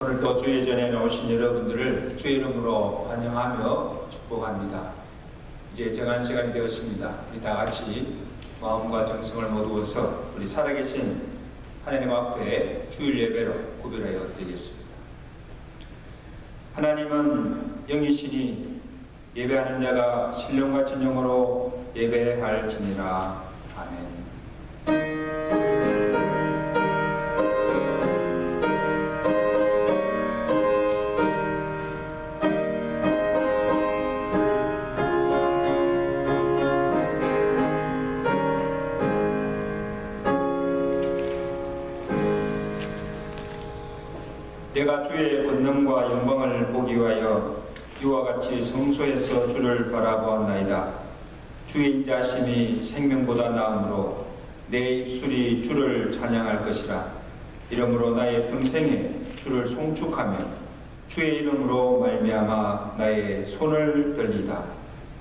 오늘 또 주의 전에 오신 여러분들을 주의 이름으로 환영하며 축복합니다. 이제 정한 시간이 되었습니다. 우리 다 같이 마음과 정성을 모두어서 우리 살아계신 하나님 앞에 주일 예배로 구별하여 드리겠습니다. 하나님은 영이시니 예배하는 자가 신령과 진정으로 예배할지니라. 아멘. 내가 주의 권능과 영광을 보기 위하여 이와 같이 성소에서 주를 바라보았나이다. 주의 인자심이 생명보다 나으므로 내 입술이 주를 찬양할 것이라. 이러므로 나의 평생에 주를 송축하며 주의 이름으로 말미암아 나의 손을 들리다.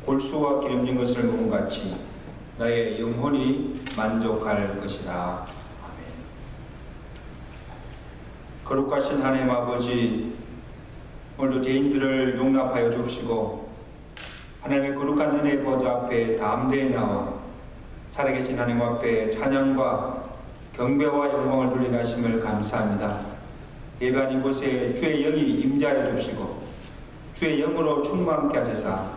골수와 기름진 것을 먹은 같이 나의 영혼이 만족할 것이라. 거룩하신 하나님 아버지, 오늘도 죄인들을 용납하여 주시고 하나님의 거룩한 은혜의 보좌 앞에 담대히 나와 살아계신 하나님 앞에 찬양과 경배와 영광을 돌리게 하심을 감사합니다. 예배한 이곳에 주의 영이 임재하여 주시고 주의 영으로 충만케 하시사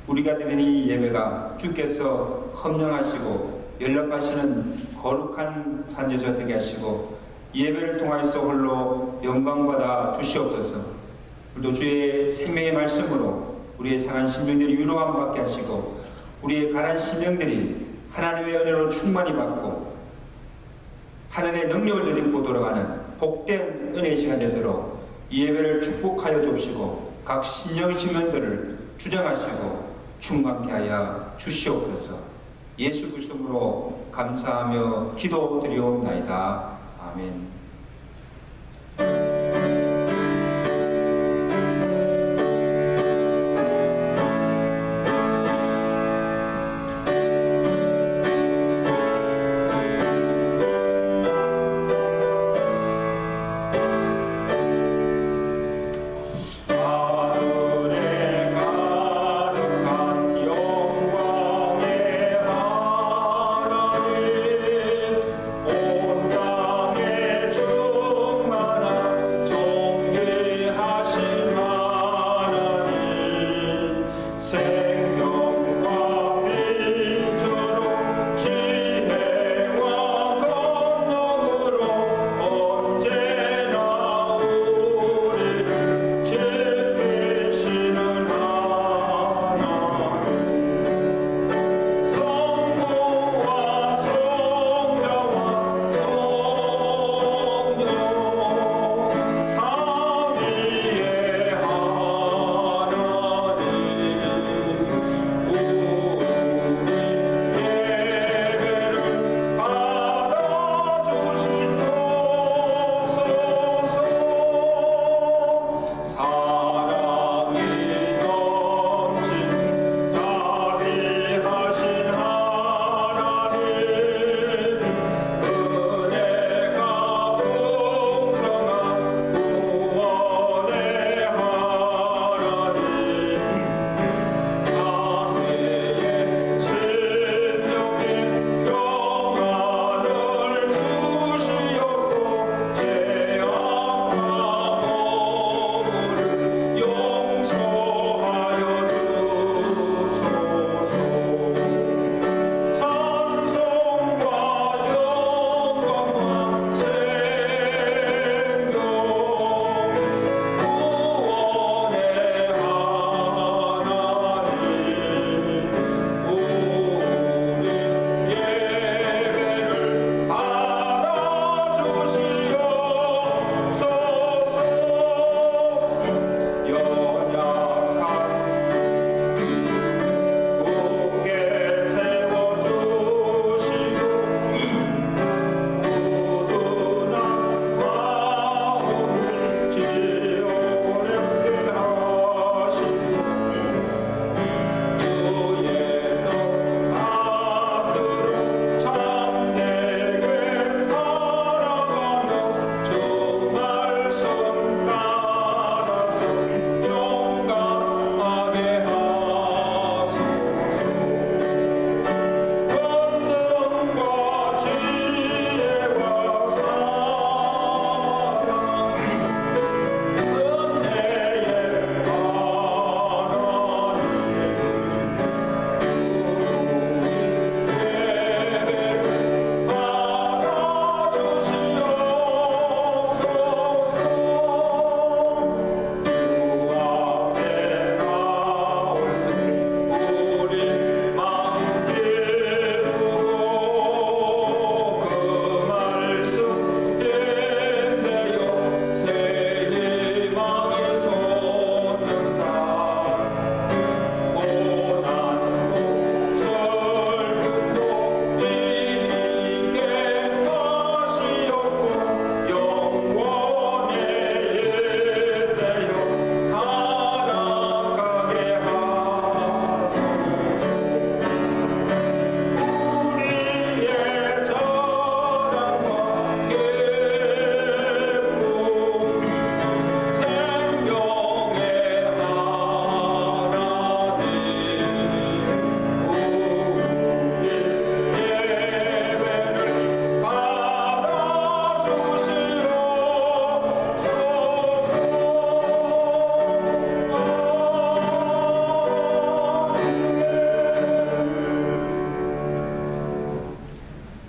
우리가 드리는 이 예배가 주께서 헌령하시고 연락하시는 거룩한 산지서 되게 하시고 예배를 통하여서 홀로 영광받아 주시옵소서. 우리도 주의 생명의 말씀으로 우리의 상한 심령들이 위로함 받게 하시고 우리의 가난 심령들이 하나님의 은혜로 충만히 받고 하나님의 능력을 느끼고 돌아가는 복된 은혜의 시간 되도록 이 예배를 축복하여 주시고 각 심령의 심령들을 주장하시고 충만케 하여 주시옵소서. 예수 그리스도로 감사하며 기도드리옵나이다. 아멘. 주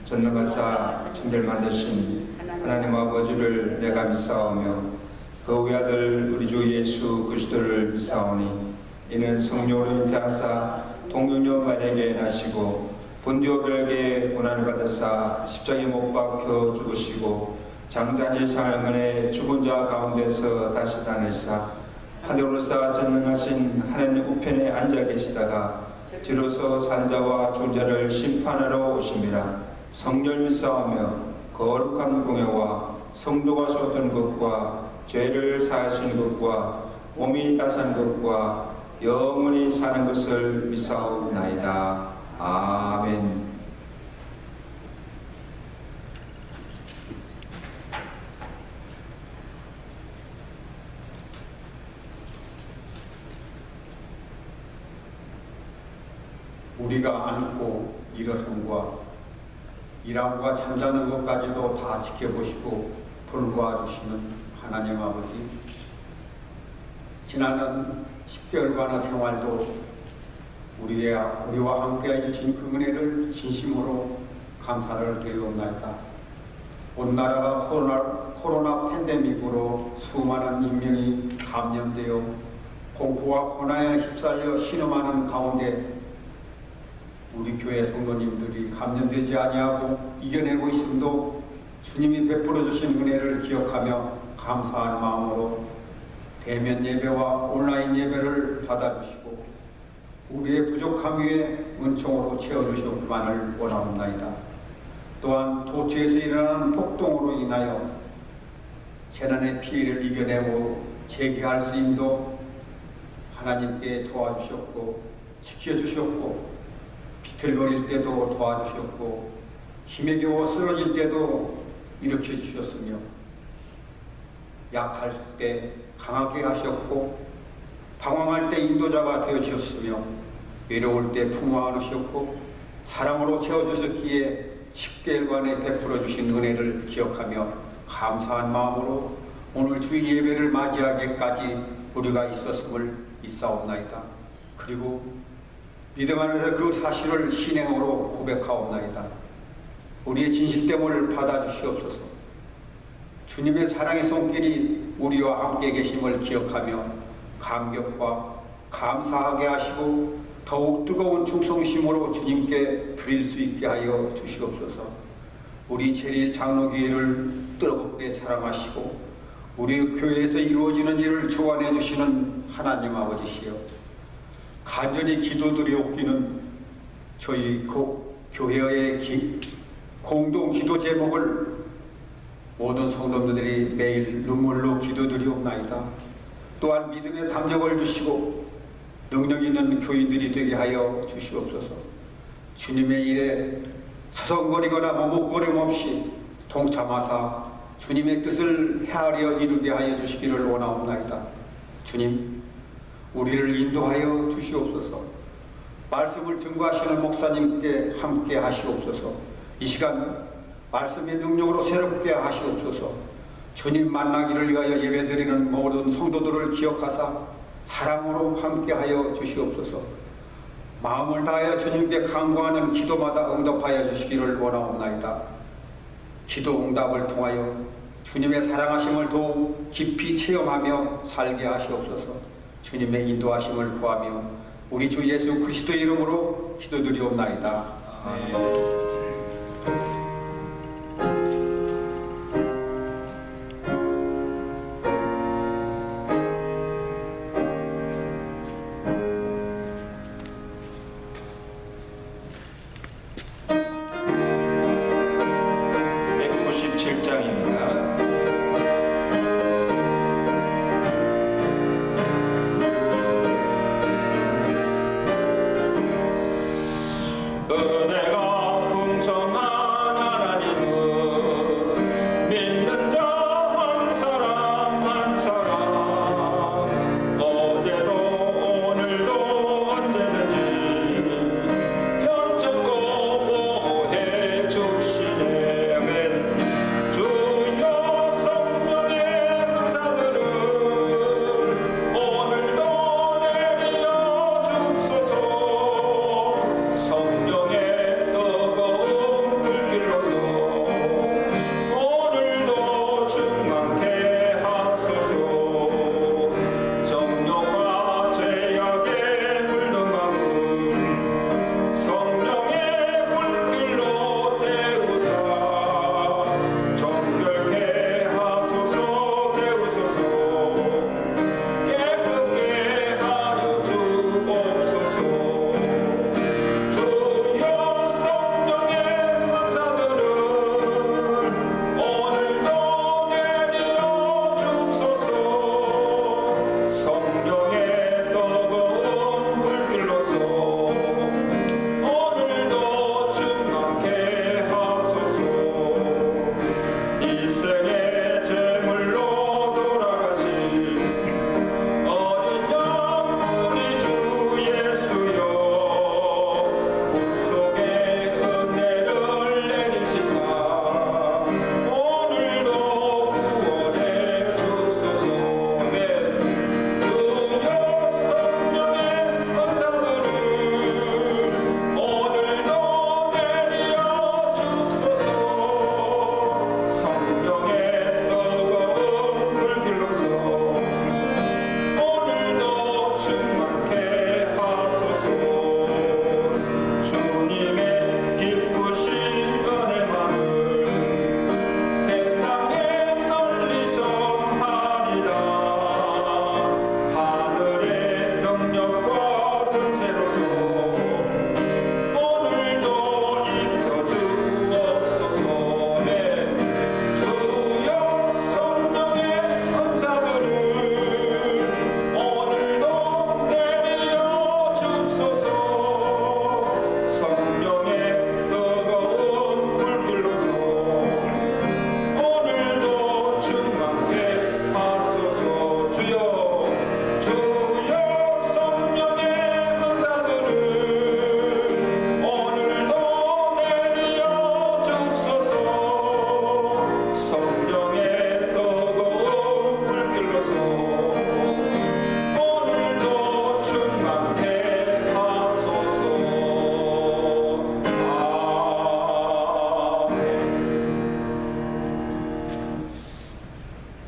전능하사 천지를 만드신 하나님 아버지를 내가 믿사오며 그 외아들 우리 주 예수 그리스도를 믿사오니 이는 성령으로 잉태하사 동정녀 마리아에게 나시고 본디오 빌라에게 고난을 받으사 십자가에 못 박혀 죽으시고 장사지 사흘만에 죽은 자 가운데서 다시 나내사 하늘로서 전능하신 하나님 우편에 앉아 계시다가 뒤로서 산자와 존재를 심판하러 오심이라. 성령을 믿사오며 거룩한 공예와 성도가 쏟은 것과 죄를 사하시는 것과 몸이 다산 것과 영원히 사는 것을 믿사옵나이다. 아멘. 우리가 앉고 일어선과 일함과 잠자는 것까지도 다 지켜보시고 돌보아 주시는 하나님 아버지, 지나는 10개월간의 생활도 우리와 함께 해주신 그 은혜를 진심으로 감사를 드리옵나이다. 온 나라가 코로나 팬데믹으로 수많은 인명이 감염되어 공포와 고난에 휩쓸려 신음하는 가운데 우리 교회 성도님들이 감염되지 아니하고 이겨내고 있음도 주님이 베풀어 주신 은혜를 기억하며 감사하는 마음으로 대면 예배와 온라인 예배를 받아주시고 우리의 부족함 위에 은총으로 채워주시기만을 원하옵나이다. 또한 도처에서 일어나는 폭동으로 인하여 재난의 피해를 이겨내고 재개할 수 있도 하나님께 도와주셨고 지켜주셨고 비틀거릴 때도 도와주셨고 힘에 겨워 쓰러질 때도 일으켜 주셨으며 약할 때 강하게 하셨고 방황할 때 인도자가 되어 주셨으며 외로울 때 품어 안으셨고 사랑으로 채워주셨기에 10개월간에 베풀어 주신 은혜를 기억하며 감사한 마음으로 오늘 주일 예배를 맞이하기까지 우리가 있었음을 믿사옵나이다. 그리고 믿음 안에서 그 사실을 신행으로 고백하옵나이다. 우리의 진실됨을 받아주시옵소서. 주님의 사랑의 손길이 우리와 함께 계심을 기억하며 감격과 감사하게 하시고 더욱 뜨거운 충성심으로 주님께 드릴 수 있게 하여 주시옵소서. 우리 제일 장로교회를 뜨겁게 사랑하시고 우리 교회에서 이루어지는 일을 주관해 주시는 하나님 아버지시여, 간절히 기도드리옵기는 저희 교회의 공동 기도 제목을 모든 성도들이 매일 눈물로 기도드리옵나이다. 또한 믿음의 담력을 주시고 능력 있는 교인들이 되게 하여 주시옵소서. 주님의 일에 서성거리거나 머뭇거림 없이 동참하사 주님의 뜻을 헤아려 이루게 하여 주시기를 원하옵나이다. 주님, 우리를 인도하여 주시옵소서. 말씀을 증거하시는 목사님께 함께 하시옵소서. 이 시간 말씀의 능력으로 새롭게 하시옵소서. 주님 만나기를 위하여 예배드리는 모든 성도들을 기억하사 사랑으로 함께하여 주시옵소서. 마음을 다하여 주님께 간구하는 기도마다 응답하여 주시기를 원하옵나이다. 기도 응답을 통하여 주님의 사랑하심을 더욱 깊이 체험하며 살게 하시옵소서. 주님의 인도하심을 구하며 우리 주 예수 그리스도의 이름으로 기도드리옵나이다. 아멘. 은혜가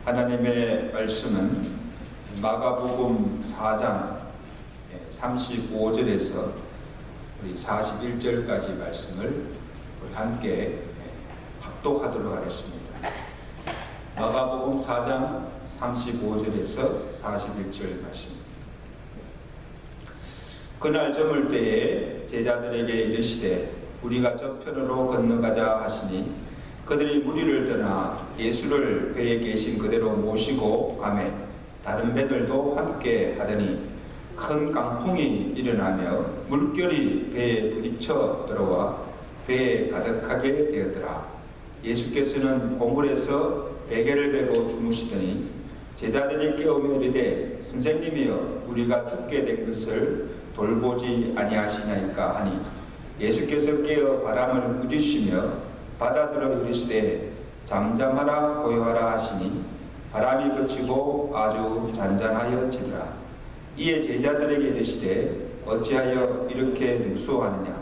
하나님의 말씀은 마가복음 4장 35절에서 우리 41절까지 말씀을 함께 합독하도록 하겠습니다. 마가복음 4장 35절에서 41절 말씀. 그날 저물 때에 제자들에게 이르시되 우리가 저편으로 건너가자 하시니 그들이 무리를 떠나 예수를 배에 계신 그대로 모시고 가매 다른 배들도 함께 하더니 큰 강풍이 일어나며 물결이 배에 부딪혀 들어와 배에 가득하게 되었더라. 예수께서는 고물에서 베개를 베고 주무시더니 제자들이 깨우며 이르되 선생님이여 우리가 죽게 된 것을 돌보지 아니하시나이까 하니 예수께서 깨어 바람을 꾸짖으시며 바다들어 이르시되 잠잠하라 고요하라 하시니 바람이 그치고 아주 잔잔하여지더라. 이에 제자들에게 이르시되 어찌하여 이렇게 무서워하느냐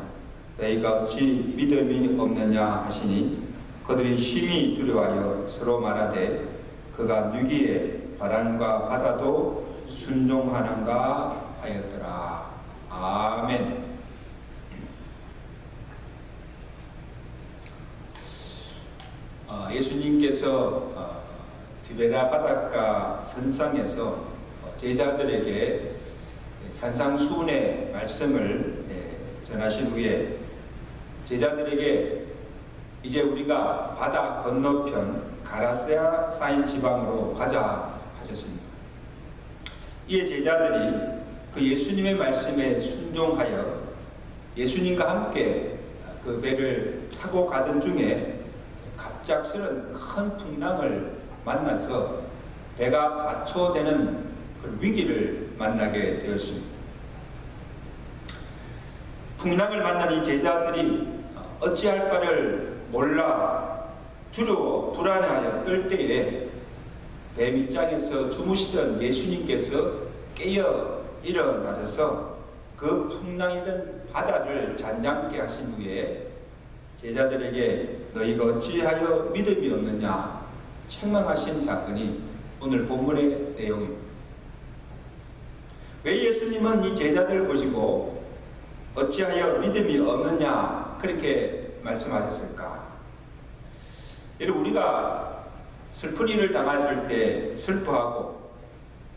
너희가 어찌 믿음이 없느냐 하시니 그들이 심히 두려워하여 서로 말하되 그가 누기에 바람과 바다도 순종하는가 하였더라. 아멘. 예수님께서 디베라 바닷가 선상에서 제자들에게 산상수훈의 말씀을 전하신 후에 제자들에게 이제 우리가 바다 건너편 가라세아 사인 지방으로 가자 하셨습니다. 이에 제자들이 그 예수님의 말씀에 순종하여 예수님과 함께 그 배를 타고 가던 중에 갑작스런 큰 풍랑을 만나서 배가 자초되는 그 위기를 만나게 되었습니다. 풍랑을 만난 이 제자들이 어찌할 바를 몰라 두려워 불안해하여 떨 때에 배 밑장에서 주무시던 예수님께서 깨어 일어나셔서 그 풍랑이던 바다를 잔잔케 하신 후에 제자들에게 너희가 어찌하여 믿음이 없느냐 책망하신 사건이 오늘 본문의 내용입니다. 왜 예수님은 이 제자들을 보시고 어찌하여 믿음이 없느냐 그렇게 말씀하셨을까? 여러분 우리가 슬픈 일을 당했을 때 슬퍼하고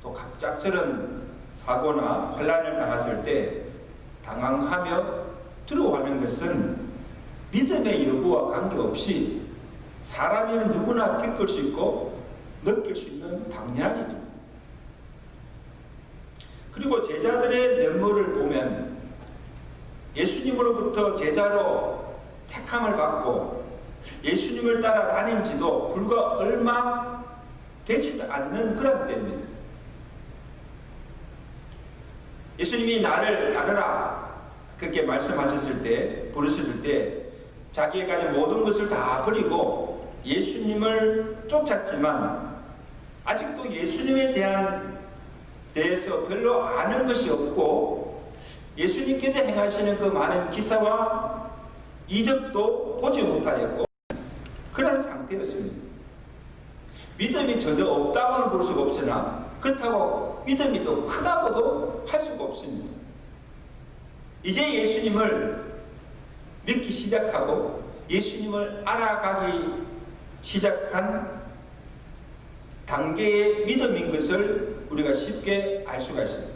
또 갑작스런 사고나 환난을 당했을 때 당황하며 두려워하는 것은 믿음의 여부와 관계없이 사람이면 누구나 겪을 수 있고 느낄 수 있는 당연한 일입니다. 그리고 제자들의 면모를 보면 예수님으로부터 제자로 택함을 받고 예수님을 따라 다닌 지도 불과 얼마 되지도 않는 그런 때입니다. 예수님이 나를 따르라 그렇게 말씀하셨을 때 부르셨을 때 자기가 가진 모든 것을 다 버리고 예수님을 쫓았지만 아직도 예수님에 대해서 별로 아는 것이 없고 예수님께서 행하시는 그 많은 기사와 이적도 보지 못하였고 그런 상태였습니다. 믿음이 전혀 없다고는 볼 수가 없으나 그렇다고 믿음이 또 크다고도 할 수가 없습니다. 이제 예수님을 믿기 시작하고 예수님을 알아가기 시작한 단계의 믿음인 것을 우리가 쉽게 알 수가 있습니다.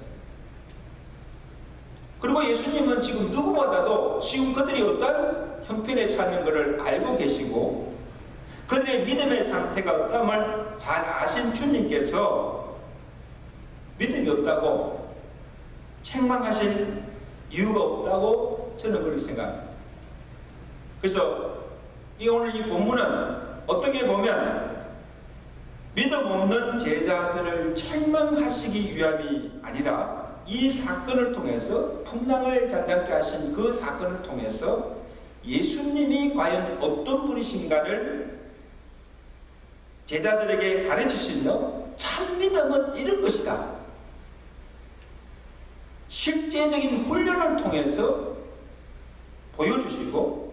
그리고 예수님은 지금 누구보다도 지금 그들이 어떤 형편에 처하는 것을 알고 계시고 그들의 믿음의 상태가 어떠함을 잘 아신 주님께서 믿음이 없다고 책망하실 이유가 없다고 저는 그렇게 생각합니다. 그래서 오늘 이 본문은 어떻게 보면 믿음 없는 제자들을 책망하시기 위함이 아니라 이 사건을 통해서 풍랑을 잔잔케 하신 그 사건을 통해서 예수님이 과연 어떤 분이신가를 제자들에게 가르치시며 참 믿음은 이런 것이다. 실제적인 훈련을 통해서 보여주시고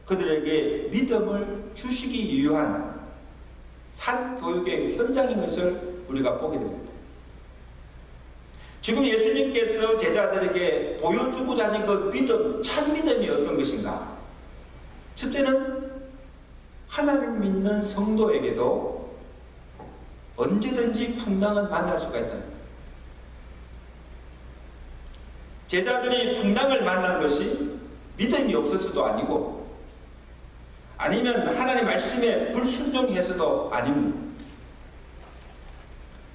그들에게 믿음을 주시기 위한 산교육의 현장인 것을 우리가 보게 됩니다. 지금 예수님께서 제자들에게 보여주고자 하는 그 믿음, 참 믿음이 어떤 것인가? 첫째는 하나님을 믿는 성도에게도 언제든지 풍랑을 만날 수가 있다. 제자들이 풍랑을 만난 것이 믿음이 없어서도 아니고, 아니면 하나님의 말씀에 불순종해서도 아닙니다.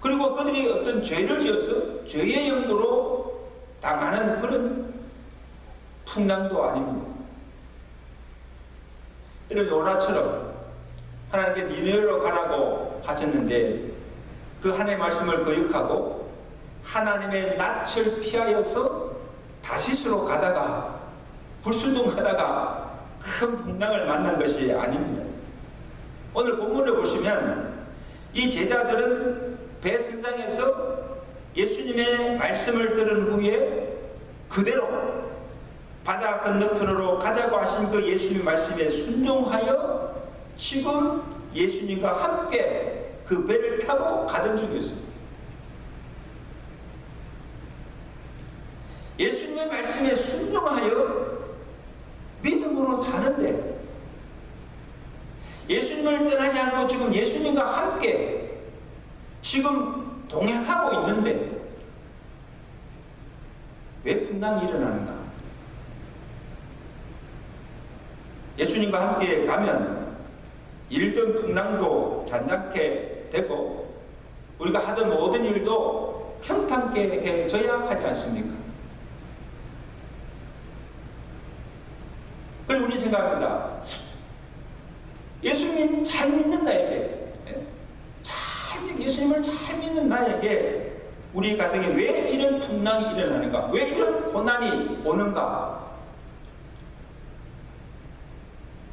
그리고 그들이 어떤 죄를 지어서 죄의 영으로 당하는 그런 풍랑도 아닙니다. 이런 요나처럼 하나님께 니느웨로 가라고 하셨는데 그 하나님의 말씀을 거역하고 하나님의 낯을 피하여서 다시스로 가다가 불순종하다가 큰 풍랑을 만난 것이 아닙니다. 오늘 본문을 보시면 이 제자들은 배 선상에서 예수님의 말씀을 들은 후에 그대로 바다 건너편으로 가자고 하신 그 예수님 말씀에 순종하여 지금 예수님과 함께 그 배를 타고 가던 중이었습니다. 예수님의 말씀에 순종하여 믿음으로 사는데 예수님을 떠나지 않고 지금 예수님과 함께 지금 동행하고 있는데 왜 풍랑이 일어나는가? 예수님과 함께 가면 일든 풍랑도 잔잔케 되고 우리가 하던 모든 일도 평탄케 해져야 하지 않습니까? 그리고 우리 생각합니다. 예수님 잘 믿는 나에게, 예수님을 잘 믿는 나에게 우리 가정에 왜 이런 풍랑이 일어나는가? 왜 이런 고난이 오는가?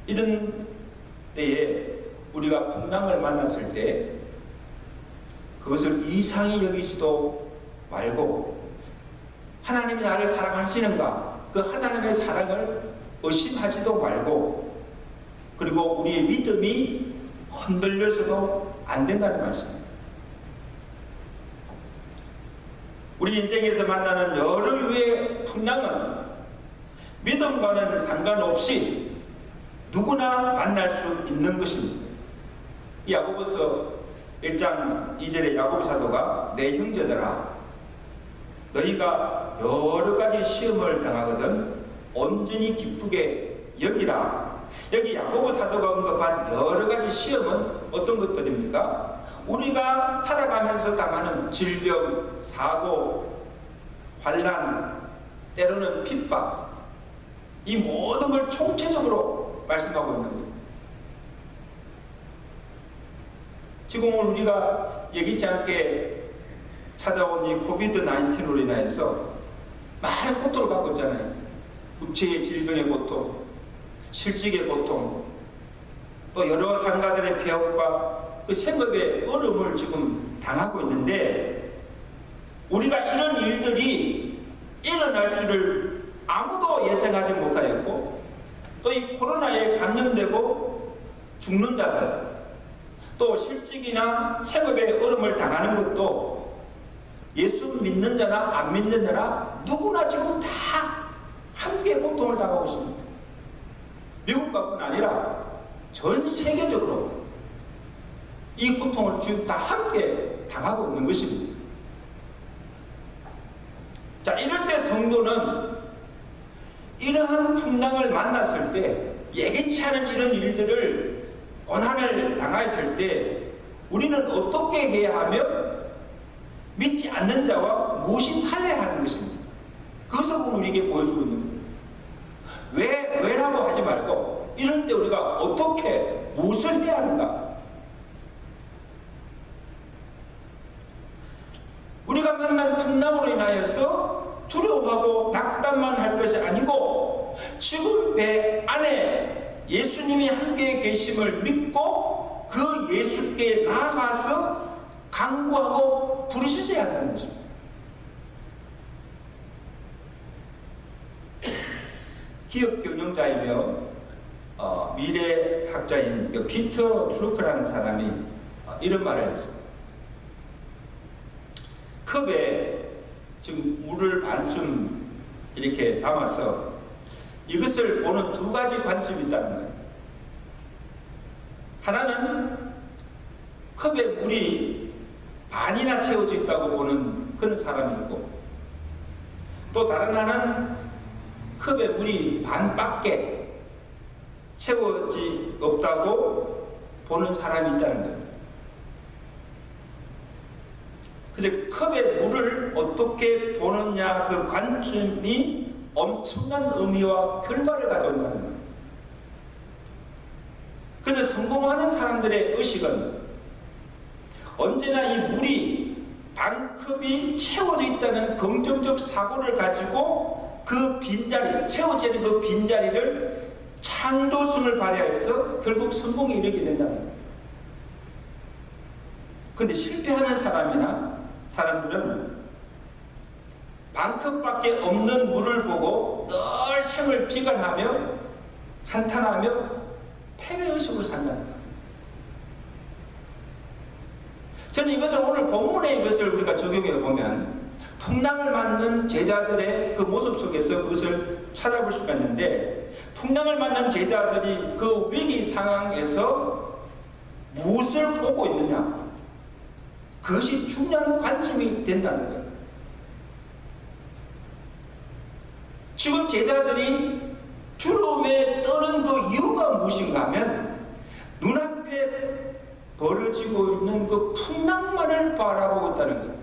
이런 때에 우리가 풍랑을 만났을 때 그것을 이상히 여기지도 말고 하나님이 나를 사랑하시는가? 그 하나님의 사랑을 의심하지도 말고 그리고 우리의 믿음이 흔들려서도 안 된다는 말씀입니다. 우리 인생에서 만나는 여러 유의 풍랑은 믿음과는 상관없이 누구나 만날 수 있는 것입니다. 이 야고보서 1장 2절에 야고보 사도가 내 형제들아 너희가 여러 가지 시험을 당하거든 온전히 기쁘게 여기라. 여기 야고보 사도가 언급한 여러 가지 시험은 어떤 것들입니까? 우리가 살아가면서 당하는 질병, 사고, 환난, 때로는 핍박, 이 모든 걸 총체적으로 말씀하고 있는 겁니다. 지금 오늘 우리가 예기치 않게 찾아온 이 코비드-19으로 인해서 많은 고통을 받고 있잖아요. 육체의 질병의 고통, 실직의 고통, 또 여러 상가들의 폐업과 그 생업의 어려움을 지금 당하고 있는데 우리가 이런 일들이 일어날 줄을 아무도 예상하지 못하였고 또 이 코로나에 감염되고 죽는 자들 또 실직이나 생업의 어려움을 당하는 것도 예수 믿는 자나 안 믿는 자나 누구나 지금 다 함께 고통을 당하고 있습니다. 미국뿐 아니라 전 세계적으로 이 고통을 지금 다 함께 당하고 있는 것입니다. 자, 이럴 때 성도는 이러한 풍랑을 만났을 때 예기치 않은 이런 일들을 고난을 당했을 때 우리는 어떻게 해야 하며 믿지 않는 자와 무엇이 달라야 하는 것입니다. 그것을 우리에게 보여주고 있는 겁니다. 왜라고 하지 말고 이럴 때 우리가 어떻게 무엇을 해야 하는가? 우리가 만난 풍랑으로 인하여서 두려워하고 낙담만 할 것이 아니고 지금 배 안에 예수님이 함께 계심을 믿고 그 예수께 나아가서 간구하고 부르짖어야 한다는 것입니다. 기업 경영자이며 미래학자인 피터 트루크라는 사람이 이런 말을 했어요. 컵에 지금 물을 반쯤 이렇게 담아서 이것을 보는 두 가지 관점이 있다는 거예요. 하나는 컵에 물이 반이나 채워져 있다고 보는 그런 사람이 있고, 또 다른 하나는 컵에 물이 반밖에 채워지 없다고 보는 사람이 있다는 거예요. 그래서 컵에 물을 어떻게 보느냐 그 관점이 엄청난 의미와 결과를 가져온다는 거예요. 그래서 성공하는 사람들의 의식은 언제나 이 물이 반컵이 채워져 있다는 긍정적 사고를 가지고 그 빈자리, 채워지는 그 빈자리를 창조성을 발휘해서 결국 성공에 이르게 된다는 거예요. 그런데 실패하는 사람들은 반컵밖에 없는 물을 보고 늘 생을 비관하며 한탄하며 패배의식으로 산다는 거예요. 저는 이것을 오늘 본문에 이것을 우리가 적용해 보면 풍랑을 맞는 제자들의 그 모습 속에서 그것을 찾아볼 수가 있는데, 풍랑을 맞는 제자들이 그 위기 상황에서 무엇을 보고 있느냐, 그것이 중요한 관점이 된다는 거예요. 지금 제자들이 두려움에 떠는 그 이유가 무엇인가 하면 눈앞에 벌어지고 있는 그 풍랑만을 바라보고 있다는 거예요.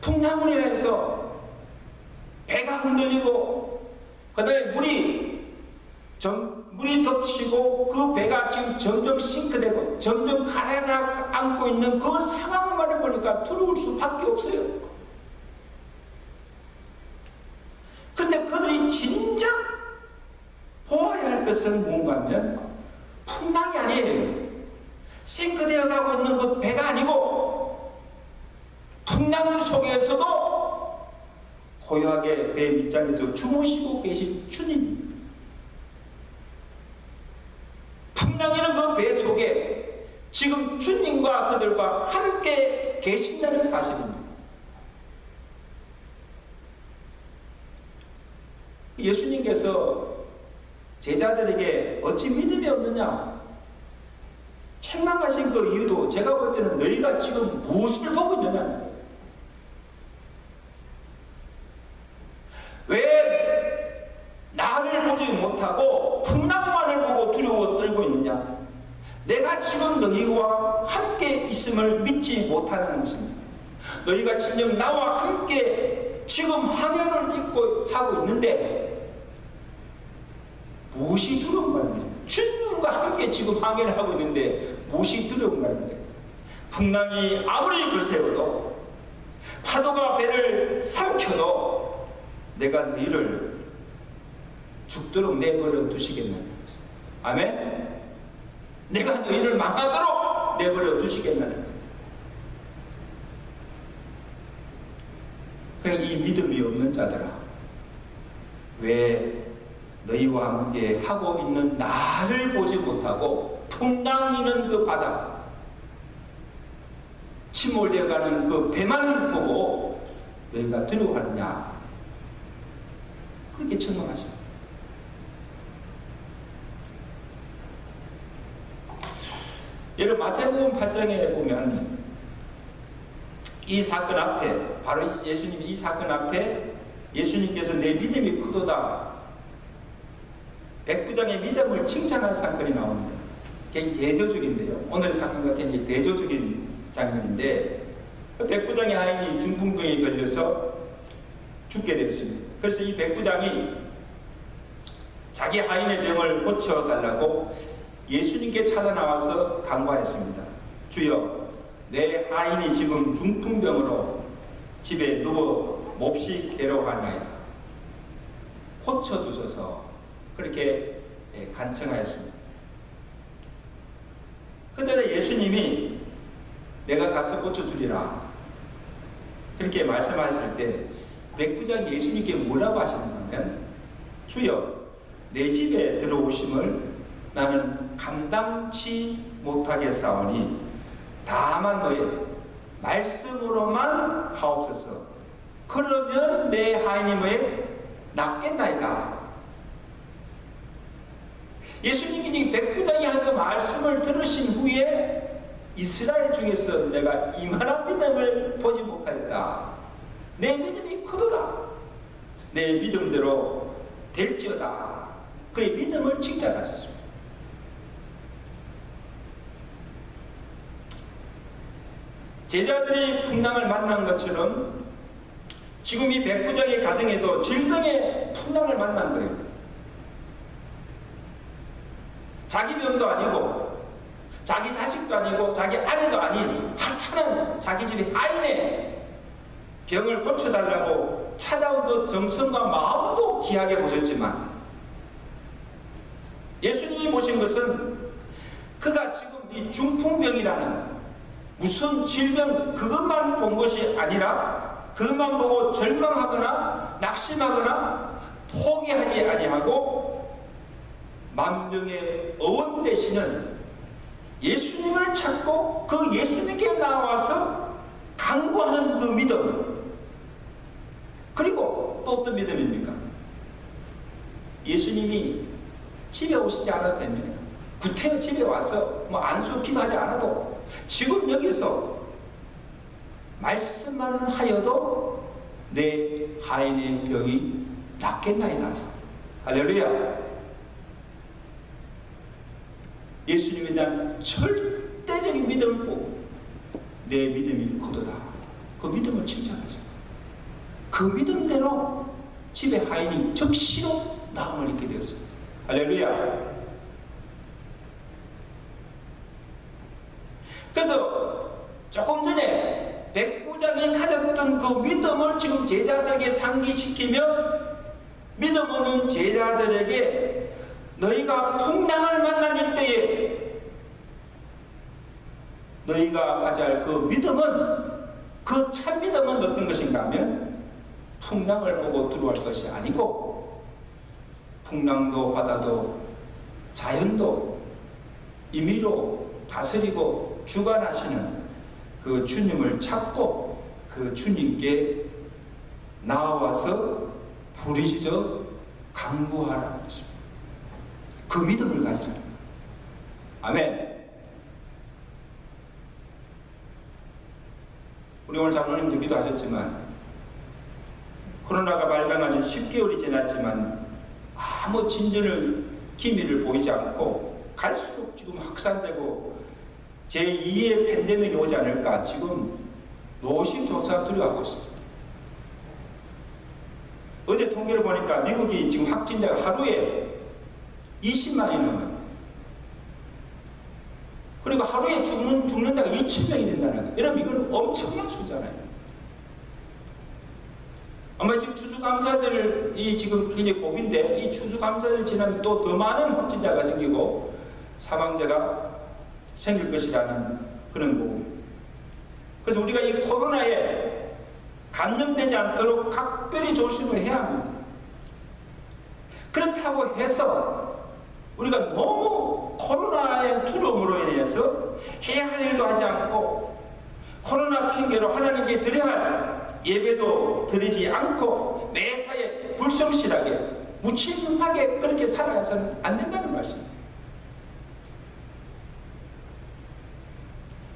풍랑으로 인해서 배가 흔들리고 그 다음에 물이 덮치고 그 배가 지금 점점 싱크되고 점점 가라앉고 있는 그 상황만을 보니까 두려울 수밖에 없어요. 그런데 그들이 진작 보아야 할 것은 뭔가 하면 풍랑이 아니에요. 싱크되어 가고 있는 그 배가 아니고 풍랑 속에서도 고요하게 배 밑장에서 주무시고 계신 주님, 풍랑이는 그 배 속에 지금 주님과 그들과 함께 계신다는 사실입니다. 예수님께서 제자들에게 어찌 믿음이 없느냐 책망하신 그 이유도 제가 볼 때는 너희가 지금 무엇을 보고 있느냐, 왜 나를 보지 못하고 풍랑만을 보고 두려워 떨고 있느냐, 내가 지금 너희와 함께 있음을 믿지 못하는 것입니다. 너희가 진정 나와 함께 지금 항해를 입고 하고 있는데 무엇이 두려운가 하는 거예요. 주님과 함께 지금 항해를 하고 있는데 무엇이 두려운가 하는 거예요. 풍랑이 아무리 거세어도 파도가 배를 삼켜도 내가 너희를 죽도록 내버려 두시겠느냐. 아멘? 내가 너희를 망하도록 내버려 두시겠느냐. 그러니까 이 믿음이 없는 자들아, 왜 너희와 함께 하고 있는 나를 보지 못하고 풍랑이는 그 바다, 침몰되어가는 그 배만 보고 너희가 두려워하느냐, 그렇게 책망하십니다. 여러분 마태복음 8장에 보면 이 사건 앞에, 바로 예수님이 이 사건 앞에 예수님께서 내 믿음이 크도다, 백부장의 믿음을 칭찬하는 사건이 나옵니다. 굉장히 대조적인데요. 오늘의 사건과 굉장히 대조적인 장면인데, 백부장의 아인이 중풍병에 걸려서 죽게 되었습니다. 그래서 이 백부장이 자기 아인의 병을 고쳐달라고 예수님께 찾아 나와서 간구하였습니다. 주여, 내 아인이 지금 중풍병으로 집에 누워 몹시 괴로워하나이다. 고쳐주소서. 그렇게 간청하였습니다. 그때 예수님이 내가 가서 고쳐주리라 그렇게 말씀하셨을 때 백부장이 예수님께 뭐라고 하시는가 하면, 주여, 내 집에 들어오심을 나는 감당치 못하겠사오니 다만 너의 말씀으로만 하옵소서. 그러면 내 하인이 뭐에 낫겠나이다. 예수님께서 백부장이 한 그 말씀을 들으신 후에 이스라엘 중에서 내가 이만한 믿음을 보지 못하였다. 내 믿음이 크도다. 내 믿음대로 될지어다. 그의 믿음을 칭찬하셨습니다. 제자들이 풍랑을 만난 것처럼 지금 이 백부장의 가정에도 질병의 풍랑을 만난 거예요. 자기 병도 아니고 자기 자식도 아니고 자기 아내도 아닌 하찮은 자기 집의 하인의 병을 고쳐달라고 찾아온 그 정성과 마음도 귀하게 보셨지만 예수님이 보신 것은 그가 지금 이 중풍병이라는 무슨 질병 그것만 본 것이 아니라 그것만 보고 절망하거나 낙심하거나 포기하지 아니하고 만병의 어원 되시는 예수님을 찾고 그 예수님께 나와서 강구하는 그 믿음. 그리고 또 어떤 믿음입니까? 예수님이 집에 오시지 않았답니다. 구태여 집에 와서 안수 기도하지 않아도 지금 여기서 말씀만 하여도 내 하인의 병이 낫겠나이다. 할렐루야. 예수님에 대한 절대적인 믿음을 보고 내 믿음이 크도다. 그 믿음을 칭찬하죠. 그 믿음대로 집에 하인이 적시로 나음을 입게 되었습니다. 할렐루야. 그래서 조금 전에 백부장이 가졌던 그 믿음을 지금 제자들에게 상기시키며 믿음 없는 제자들에게 너희가 풍랑을 만난 이때에 너희가 가져야 할 그 믿음은 그 참 믿음은 어떤 것인가 하면 풍랑을 보고 들어갈 것이 아니고 풍랑도 바다도 자연도 임의로 다스리고 주관하시는 그 주님을 찾고 그 주님께 나와서 부르짖어 간구하라는 것입니다. 그 믿음을 가지라는 거예요. 아멘. 우리 오늘 장로님도 기도하셨지만 코로나가 발병한 지 10개월이 지났지만 아무 진전을 기미를 보이지 않고 갈수록 지금 확산되고 제2의 팬데믹이 오지 않을까 지금 노심초사 두려워하고 있습니다. 어제 통계를 보니까 미국이 지금 확진자가 하루에 20만이 넘어요. 그리고 하루에 죽는 자가 2,000명이 된다는 거예요. 여러분 이건 엄청난 수잖아요. 아마 지금 추수감사절이 지금 굉장히 고비인데 이 추수감사절 지나면 또 더 많은 확진자가 생기고 사망자가 생길 것이라는 그런 거고. 그래서 우리가 이 코로나에 감염되지 않도록 각별히 조심을 해야 합니다. 그렇다고 해서 우리가 너무 코로나의 두려움으로 인해서 해야 할 일도 하지 않고 코로나 핑계로 하나님께 드려야 할 예배도 드리지 않고 매사에 불성실하게 무책임하게 그렇게 살아서는 안 된다는 말씀입니다.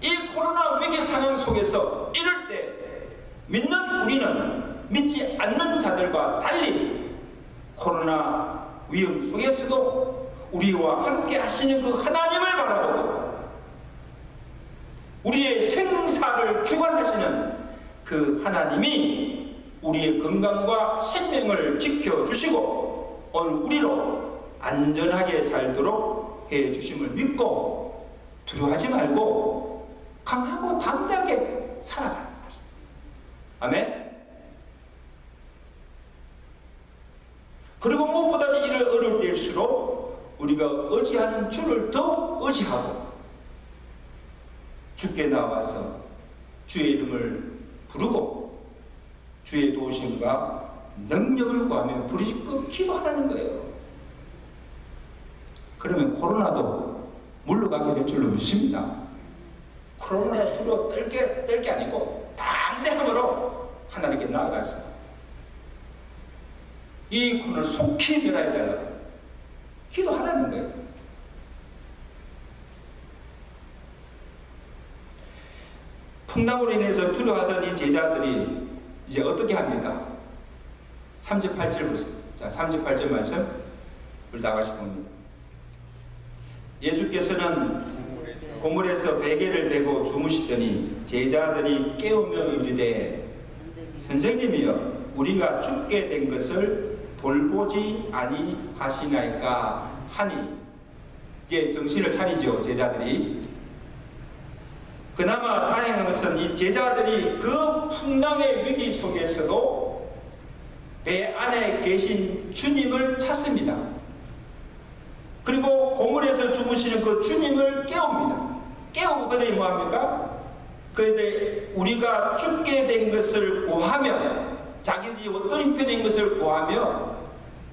이 코로나 위기 상황 속에서 이럴 때 믿는 우리는 믿지 않는 자들과 달리 코로나 위험 속에서도 우리와 함께 하시는 그 하나님을 바라보고 우리의 생사를 주관하시는 그 하나님이 우리의 건강과 생명을 지켜주시고 오늘 우리로 안전하게 살도록 해주심을 믿고 두려워하지 말고 강하고 담대하게 살아가는 것입니다. 아멘. 그리고 무엇보다 이를 어려울 때일수록 우리가 의지하는 주를 더 의지하고 주께 나와서 주의 이름을 부르고 주의 도우심과 능력을 구하며 부르짖고 기도하라는 거예요. 그러면 코로나도 물러가게 될 줄로 믿습니다. 코로나에 두려워 떨 게 아니고 담대함으로 하나님께 나아가서 이 코로나를 속히 멸하여 달라고 기도하라는 거예요. 풍랑으로 인해서 두려워하던 이 제자들이 이제 어떻게 합니까? 38절 보세요. 자, 38절 말씀 우리 다 같이 봅니다. 예수께서는 고물에서 베개를 베고 주무시더니 제자들이 깨우며 이르되 선생님이여 우리가 죽게 된 것을 돌보지 아니하시나이까 하니 이제 정신을 차리죠. 제자들이. 그나마 다행한 것은 이 제자들이 그 풍랑의 위기 속에서도 배 안에 계신 주님을 찾습니다. 그리고 고물에서 주무시는 그 주님을 깨웁니다. 깨우고 그들이 뭐합니까? 그들이 우리가 죽게 된 것을 고하며 자기들이 어떤 형편인 것을 고하며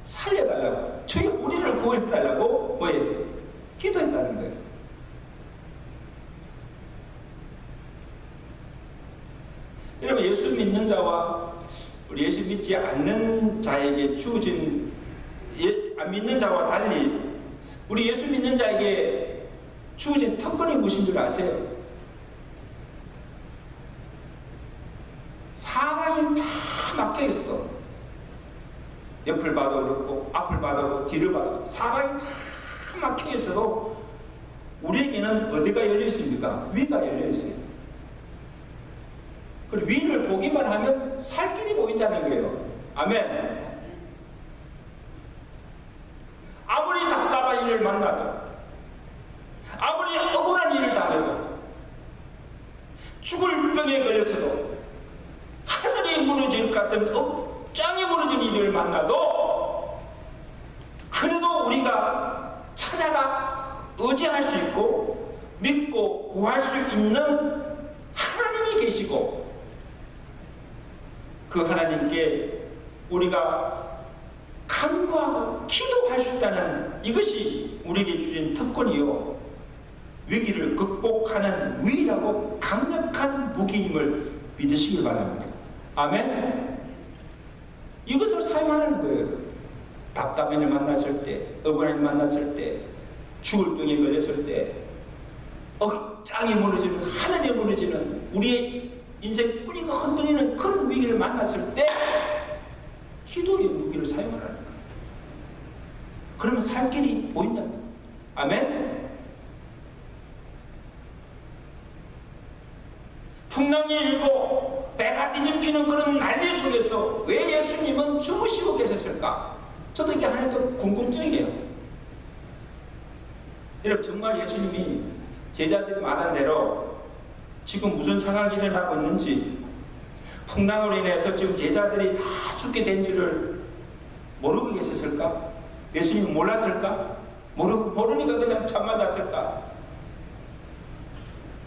살려달라고 주여 우리를 구해달라고 뭐예요? 기도했다는 거예요. 여러분 예수 믿는 자와 우리 예수 믿지 않는 자에게 주어진 믿는 자와 달리 우리 예수 믿는 자에게 주어진 특권이 무엇인 줄 아세요? 사방이 다 막혀있어. 옆을 봐도 그렇고 앞을 봐도 그렇고 뒤를 봐도 사방이 다 막혀있어도 우리에게는 어디가 열려있습니까? 위가 열려있어요. 그리고 위를 보기만 하면 살 길이 보인다는 거예요. 아멘. 아무리 답답한 일을 만나도 아무리 억울한 일을 당해도 죽을 병에 걸려서도 하늘이 무너질 것 같은 억장이 무너진 일을 만나도 그래도 우리가 찾아가 의지할 수 있고 믿고 구할 수 있는 하나님이 계시고 그 하나님께 우리가 간구하고 기도할 수 있다는 이것이 우리에게 주신 특권이요 위기를 극복하는 유일하고 강력한 무기임을 믿으시길 바랍니다. 아멘. 이것을 사용하는 거예요. 답답한 일 만났을 때, 억울한 일 만났을 때, 죽을 병에 걸렸을 때, 억장이 무너지는, 하늘이 무너지는, 우리의 인생 뿌리가 흔들리는 그런 위기를 만났을 때 기도의 무기를 사용하라는 거예요. 그러면 살 길이 보인다는 거예요. 아멘. 풍랑이 일고 배가 뒤집히는 그런 난리 속에서 왜 예수님은 주무시고 계셨을까? 저도 이게 하나도 궁금증이에요. 여러분 정말 예수님이 제자들이 말한 대로 지금 무슨 상황이 일어나고 있는지 풍랑으로 인해서 지금 제자들이 다 죽게 된 줄을 모르고 계셨을까? 예수님이 몰랐을까? 모르니까 그냥 잠만 잤을까?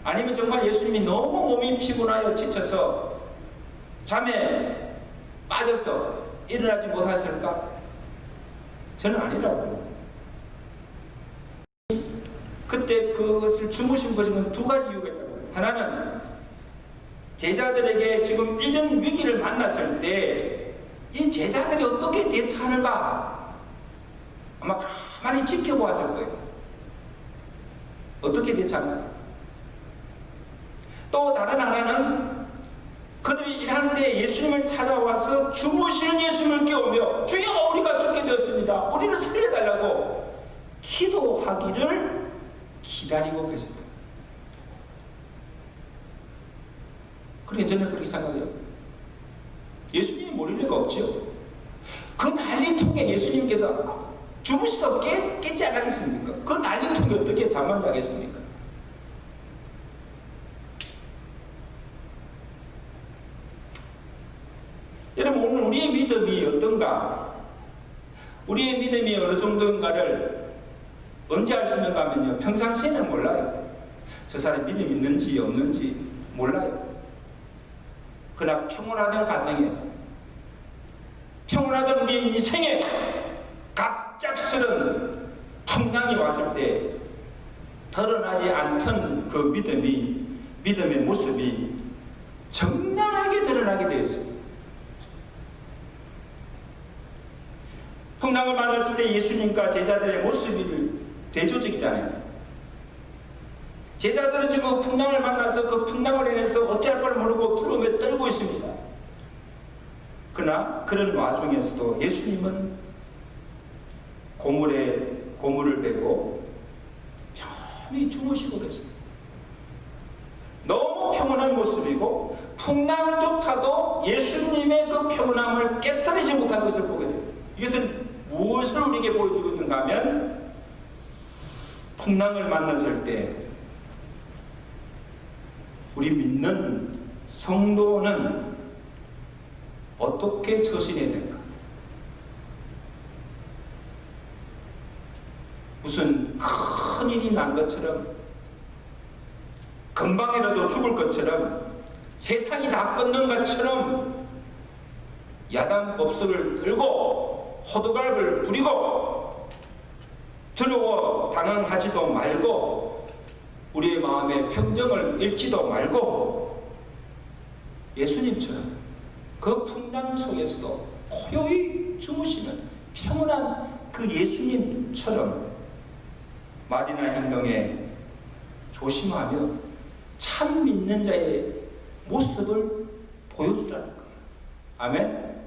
아니면 정말 예수님이 너무 몸이 피곤하여 지쳐서 잠에 빠져서 일어나지 못하셨을까? 저는 아니라고. 그때 그것을 주무신 것은 두 가지 이유가 있다고. 하나는 제자들에게 지금 이런 위기를 만났을 때 이 제자들이 어떻게 대처하는가 아마 가만히 지켜보았을 거예요. 어떻게 대처하는가. 또 다른 하나는 그들이 일하는데 예수님을 찾아와서 주무시는 예수님을 깨우며 주여 우리가 죽게 되었습니다. 우리를 살려달라고 기도하기를 기다리고 계셨다. 그러니까 저는 그렇게 생각해요. 예수님이 모를 리가 없죠. 그 난리통에 예수님께서 주무시서 깼지 않았겠습니까? 그 난리통에 어떻게 잠만 자겠습니까? 여러분 오늘 우리의 믿음이 어떤가? 우리의 믿음이 어느 정도인가를 언제 알 수 있는가 하면요. 평상시에는 몰라요. 저 사람이 믿음이 있는지 없는지 몰라요. 그러나 평온하던 가정에 평온하던 우리 인생에 갑작스런 풍랑이 왔을 때 드러나지 않던 그 믿음의 모습이 적나라하게 드러나게 되었습니다. 풍랑을 만났을 때 예수님과 제자들의 모습이 대조적이잖아요. 제자들은 지금 풍랑을 만나서 그 풍랑을 인해서 어찌할 바를 모르고 두려움에 떨고 있습니다. 그러나 그런 와중에서도 예수님은 고물을 베고 편히 주무시고 계십니다. 너무 평온한 모습이고 풍랑조차도 예수님의 그 평온함을 깨뜨리지 못한 것을 보게 됩니다. 이것은 무엇을 우리에게 보여주고 있는가 하면 풍랑을 만났을 때 우리 믿는 성도는 어떻게 처신해야 될까? 무슨 큰 일이 난 것처럼 금방이라도 죽을 것처럼 세상이 다 끝난 것처럼 야단법석을 들고 호들갑을 부리고 두려워 당황하지도 말고 우리의 마음의 평정을 잃지도 말고 예수님처럼 그 풍랑 속에서도 고요히 주무시는 평온한 그 예수님처럼 말이나 행동에 조심하며 참 믿는 자의 모습을 보여주라는 거예요. 아멘.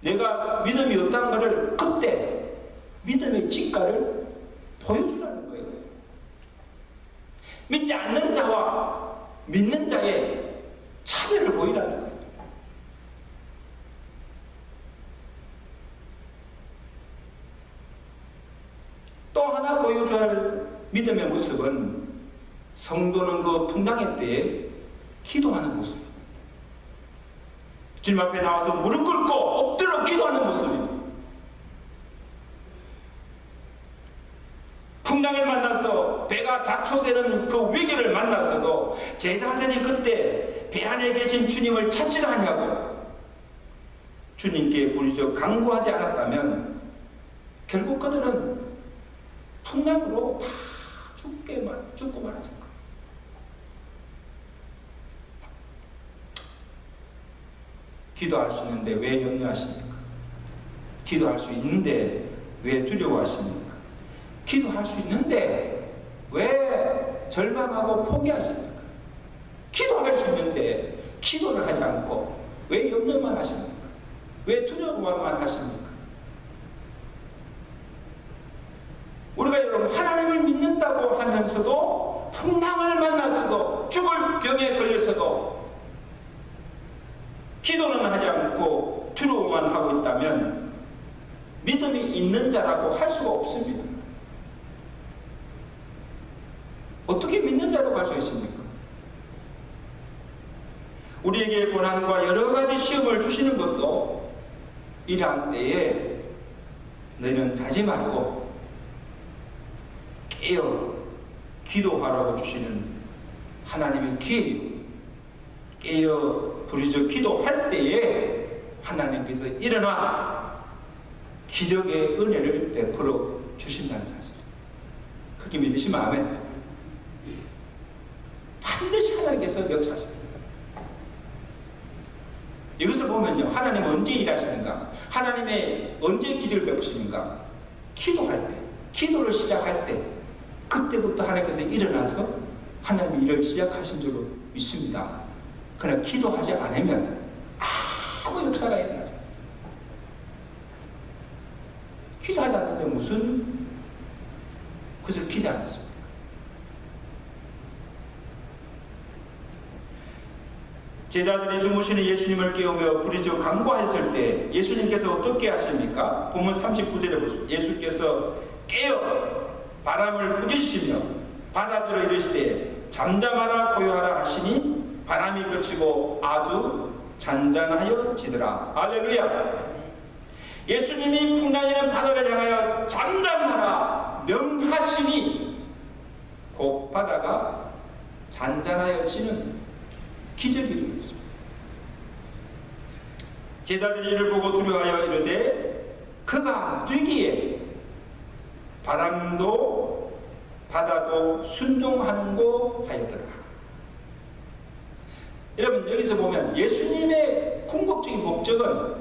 내가 믿음이 없다는 것을 그때 믿음의 직가를 보여주라는 거예요. 믿지 않는 자와 믿는 자의 차별을 보이라는 거예요. 또 하나 보여줘야 할 믿음의 모습은 성도는 그 풍랑의 때에 기도하는 모습입니다. 주님 앞에 나와서 무릎 꿇고 엎드려 기도하는 모습입니다. 풍랑을 만나서 배가 작소되는 그 위기를 만나서도 제자들이 그때 배 안에 계신 주님을 찾지도 않냐고 주님께 부르짖어 간구하지 않았다면 결국 그들은 풍랑으로 다 죽고 말았을 거예요. 기도할 수 있는데 왜 염려하십니까? 기도할 수 있는데 왜 두려워하십니까? 기도할 수 있는데 왜 절망하고 포기하십니까? 기도할 수 있는데 기도를 하지 않고 왜 염려만 하십니까? 왜 두려워만 하십니까? 우리가 여러분 하나님을 믿는다고 하면서도 풍랑을 만나서도 죽을 병에 걸려서도 기도는 하지 않고 두려워만 하고 있다면 믿음이 있는 자라고 할 수가 없습니다. 어떻게 믿는 자라고 할 수 있습니까? 우리에게 고난과 여러 가지 시험을 주시는 것도 이러한 때에 너희는 자지 말고 깨어 기도하라고 주시는 하나님의 기회요. 깨어 부르짖어 기도할 때에 하나님께서 일어나 기적의 은혜를 베풀어 주신다는 사실. 그렇게 믿으시면 아멘. 반드시 하나님께서 역사하십니다. 이것을 보면요, 하나님 언제 일하시는가? 하나님의 언제 기적을 베푸시는가? 기도할 때, 기도를 시작할 때, 그때부터 하나님께서 일어나서 하나님의 일을 시작하신 줄로 믿습니다. 그러나 기도하지 않으면 아무 역사가 일어나지 않아요. 기도하지 않는데 무슨 그것을 기대하겠습니까? 제자들이 주무시는 예수님을 깨우며 부르짖어 간구하였을 때 예수님께서 어떻게 하십니까? 본문 39절에 보십시오. 예수께서 깨어 바람을 부르시며 바다들어 이르시되 잠잠하라 고요하라 하시니 바람이 그치고 아주 잔잔하여지더라. 할렐루야. 예수님이 풍랑이는 바다를 향하여 잠잠하라 명하시니 곧 바다가 잔잔하여지는 기적이 일어났습니다. 제자들이 이를 보고 두려워하여 이르되 그가 뛰기에 바람도 바다도 순종하는고 하였더라. 여러분, 여기서 보면 예수님의 궁극적인 목적은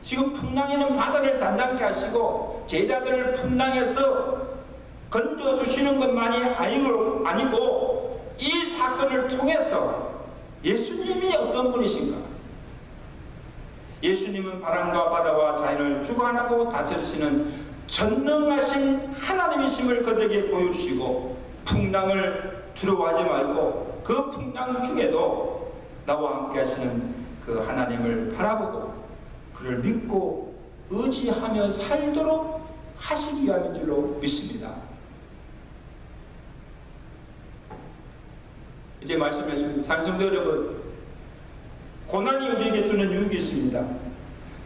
지금 풍랑에는 바다를 잔잔케 하시고 제자들을 풍랑에서 건져주시는 것만이 아니고 이 사건을 통해서 예수님이 어떤 분이신가? 예수님은 바람과 바다와 자연을 주관하고 다스리시는 전능하신 하나님이심을 그들에게 보여주시고 풍랑을 두려워하지 말고 그 풍랑 중에도 나와 함께 하시는 그 하나님을 바라보고 그를 믿고 의지하며 살도록 하시기 위함인 줄로 믿습니다. 이제 말씀했습니다. 산성도 여러분, 고난이 우리에게 주는 유익이 있습니다.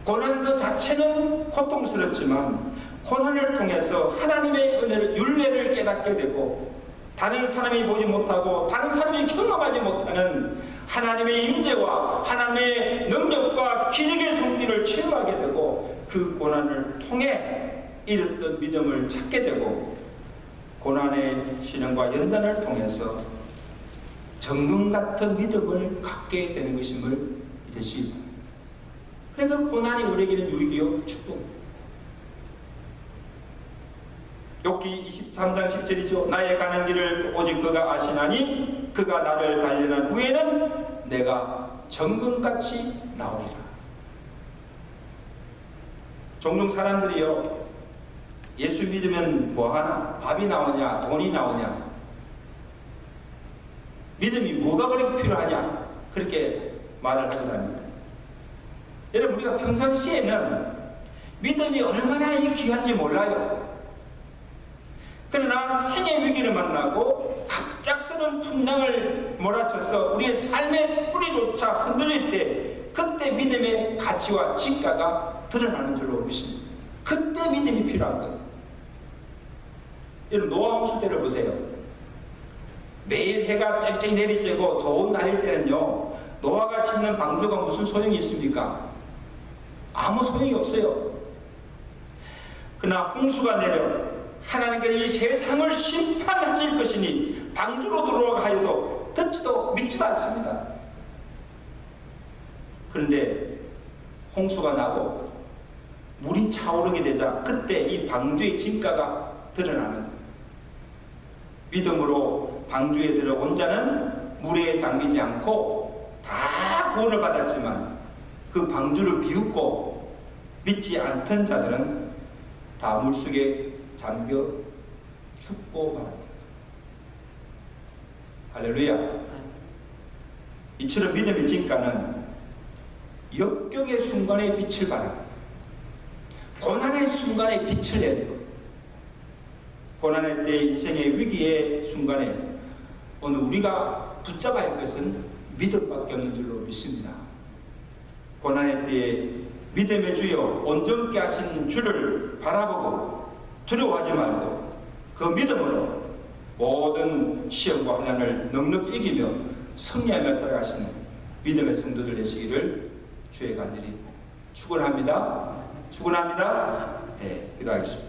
고난 그 자체는 고통스럽지만 고난을 통해서 하나님의 은혜를, 율례를 깨닫게 되고 다른 사람이 보지 못하고 다른 사람이 경험하지 못하는 하나님의 임재와 하나님의 능력과 기적의 손길을 체험하게 되고 그 고난을 통해 잃었던 믿음을 찾게 되고 고난의 신앙과 연단을 통해서 정금 같은 믿음을 갖게 되는 것임을 믿으시기 바랍니다. 그래서 고난이 우리에게는 유익이요 축복. 욥기 23장 10절이죠. 나의 가는 길을 오직 그가 아시나니 그가 나를 단련한 후에는 내가 정금같이 나오리라. 종종 사람들이요, 예수 믿으면 뭐하나? 밥이 나오냐? 돈이 나오냐? 믿음이 뭐가 그렇게 필요하냐? 그렇게 말을 하고 다닙니다. 여러분, 우리가 평상시에는 믿음이 얼마나 귀한지 몰라요. 그러나 생의 위기를 만나고 갑작스러운 풍랑을 몰아쳐서 우리의 삶의 뿌리조차 흔들릴 때 그때 믿음의 가치와 진가가 드러나는 줄로 믿습니다. 그때 믿음이 필요한 거예요. 여러분, 노아 홍수대를 보세요. 매일 해가 쨍쨍 내리쬐고 좋은 날일 때는요, 노아가 짓는 방주가 무슨 소용이 있습니까? 아무 소용이 없어요. 그러나 홍수가 내려 하나님께서 이 세상을 심판하실 것이니 방주로 들어오라 하여도 듣지도 믿지도 않습니다. 그런데 홍수가 나고 물이 차오르게 되자 그때 이 방주의 진가가 드러나는 거예요. 믿음으로 방주에 들어온 자는 물에 잠기지 않고 다 구원을 받았지만 그 방주를 비웃고 믿지 않던 자들은 다 물속에 잠겨 죽고 말았다. 할렐루야. 이처럼 믿음의 진가는 역경의 순간에 빛을 발합니다. 고난의 순간에 빛을 내야 되고 고난의 때 인생의 위기의 순간에 오늘 우리가 붙잡아야 할 것은 믿음밖에 없는 줄로 믿습니다. 고난의 때에 믿음의 주여 온전케 하신 주를 바라보고 두려워하지 말고 그 믿음으로 모든 시험과 환난을 넉넉히 이기며 승리하며 살아가시는 믿음의 성도들 되시기를 주의 간절히 축원합니다. 축원합니다. 네, 기도하겠습니다.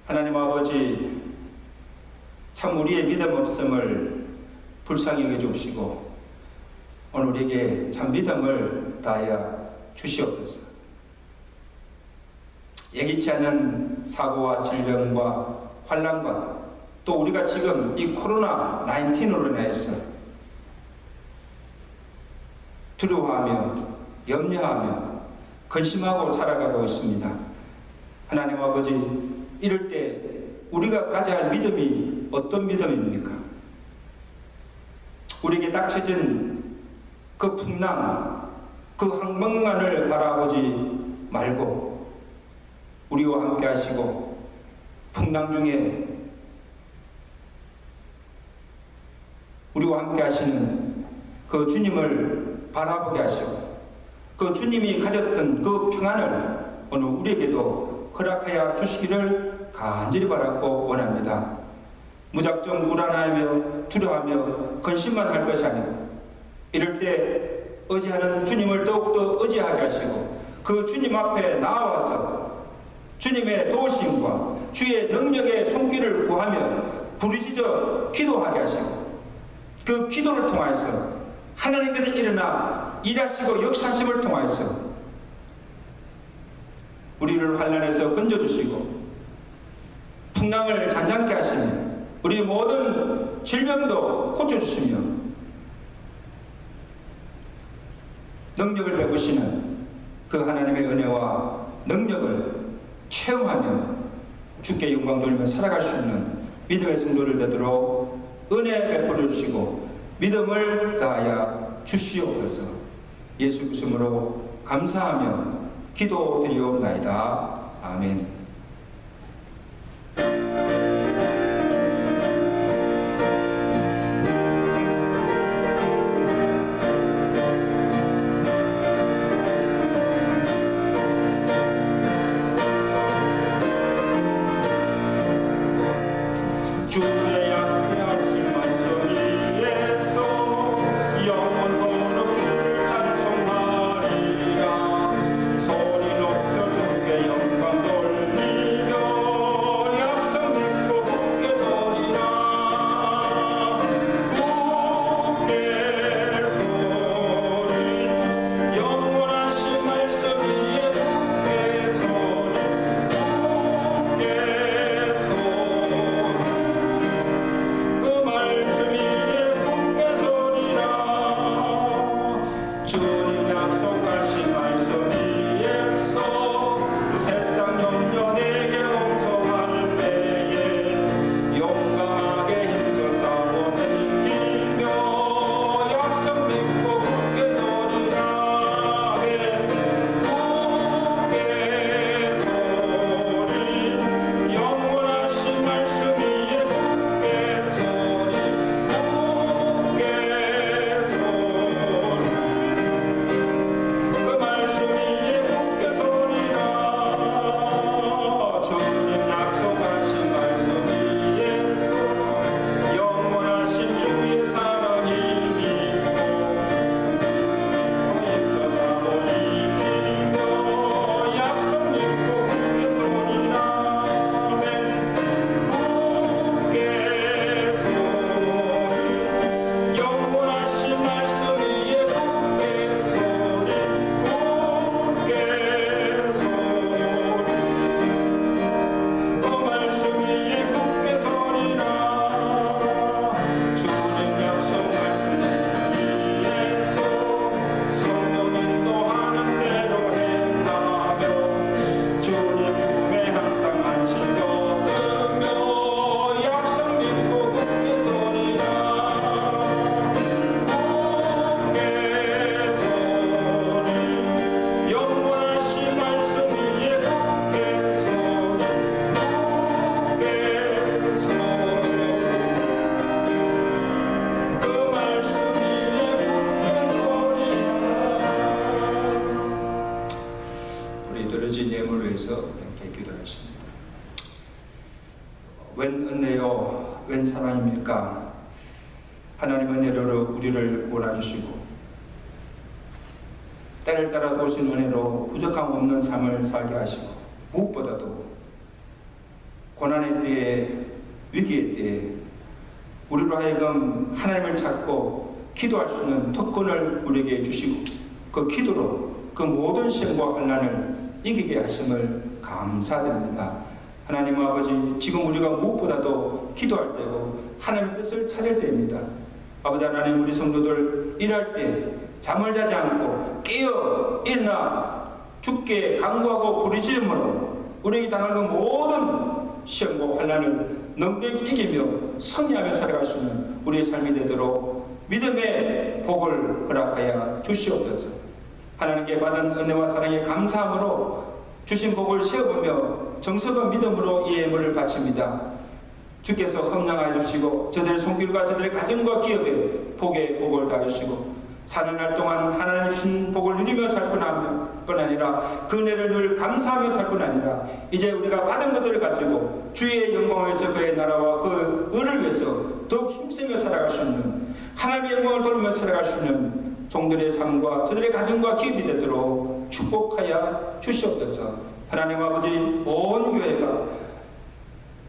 하나님 아버지, 참 우리의 믿음 없음을 불쌍히 여겨 주시고 오늘 우리에게 참 믿음을 다하여 주시옵소서. 예기치 않은 사고와 질병과 환난과 또 우리가 지금 이 코로나 19으로 인해서 두려워하며 염려하며 근심하고 살아가고 있습니다. 하나님 아버지, 이럴 때 우리가 가져야 할 믿음이 어떤 믿음입니까? 우리에게 닥쳐진 그 풍랑, 그 항목만을 바라보지 말고 우리와 함께 하시고 풍랑 중에 우리와 함께 하시는 그 주님을 바라보게 하시고 그 주님이 가졌던 그 평안을 오늘 우리에게도 허락하여 주시기를 간절히 바라고 원합니다. 무작정 불안하며 두려워하며 근심만 할 것이 아니고 이럴 때 의지하는 주님을 더욱더 의지하게 하시고 그 주님 앞에 나와서 주님의 도우심과 주의 능력의 손길을 구하며 부르짖어 기도하게 하시고 그 기도를 통하여서 하나님께서 일어나 일하시고 역사하심을 통하여서 우리를 환난에서 건져주시고 풍랑을 잔잔케 하시며 우리 모든 질병도 고쳐주시며 능력을 베푸시는 그 하나님의 은혜와 능력을 체험하며 주께 영광 돌리며 살아갈 수 있는 믿음의 성도를 되도록 은혜 베풀어 주시고 믿음을 다하여 주시옵소서. 예수 그리스도로 감사하며 기도드리옵나이다. 아멘. 주의 약하신 말씀 위에서 영원토록 주를 찬송하리라. 소리 높여 주께 영광 돌리며 약속 믿고 굳게 서리라. 굳게 서리 영원하신 말씀 위에 굳게 서리 굳게 서리 그 말씀 위에 굳게 서리라. 주님 약속하신 말씀 위에서 세상 염려 내게 홍성할 때에 용감하게 힘써 싸워 이기며 약속 믿고 굳게 서리라. 굳게 서리 영원하신 말씀 위에 굳게 서리 굳게 서리 그 말씀 위에 굳게 서리라. 주님 약속하신 말씀 위에서 영원하신 주의 사랑이 믿고 힘써 싸워 이기며 약속 믿고 굳게 서리라. 아멘. 굳게 서리 영원하신 말씀 위에 굳게 서리 굳게 서리 그 말씀 위에 굳게 서리라. 주님 약속하신 위에서 성령 인도하는 대로 행하며 주님 품에 항상 안식 얻으며 약속 믿고 굳게 서리라. 굳게 서리 영원하신 말씀 위에 굳게 서리 굳게 서리 그 말씀 위에 굳게 서리라. 우리 들어진 예물을 위해서 함께 기도하겠습니다. 웬 은혜요 웬 사랑입니까? 하나님 은혜로 우리를 구원하주시고 때를 따라 도신 은혜로 부족함 없는 삶을 살게 하시고 무엇보다도 고난의 때에 위기의 때에 우리로 하여금 하나님을 찾고 기도할 수 있는 특권을 우리에게 주시고 그 기도로 그 모든 시험과 환난을 이기게 하심을 감사드립니다. 하나님 아버지, 지금 우리가 무엇보다도 기도할 때고 하나님의 뜻을 찾을 때입니다. 아버지 하나님, 우리 성도들 일할 때 잠을 자지 않고 깨어 일어나 주께 간구하고 부르짖음으로 우리에게 당한 그 모든 시험과 환난을 넉넉히 이기며 승리하며 살아갈 수 있는 우리의 삶이 되도록 믿음의 복을 허락하여 주시옵소서. 하나님께 받은 은혜와 사랑에 감사함으로 주신 복을 세워보며 정석한 믿음으로 이 예물을 바칩니다. 주께서 헌량하여 주시고 저들의 손길과 저들의 가정과 기업에 복의 복을 다하시고 사는 날 동안 하나님 주신 복을 누리며 살 뿐 아니라 그 은혜를 늘 감사하며 살 뿐 아니라 이제 우리가 받은 것들을 가지고 주의 영광을 위해서 그의 나라와 그 의를 위해서 더욱 힘쓰며 살아갈 수 있는 하나님의 영광을 돌리며 살아갈 수 있는 종들의 삶과 저들의 가정과 기업이 되도록 축복하여 주시옵소서. 하나님 아버지, 온 교회가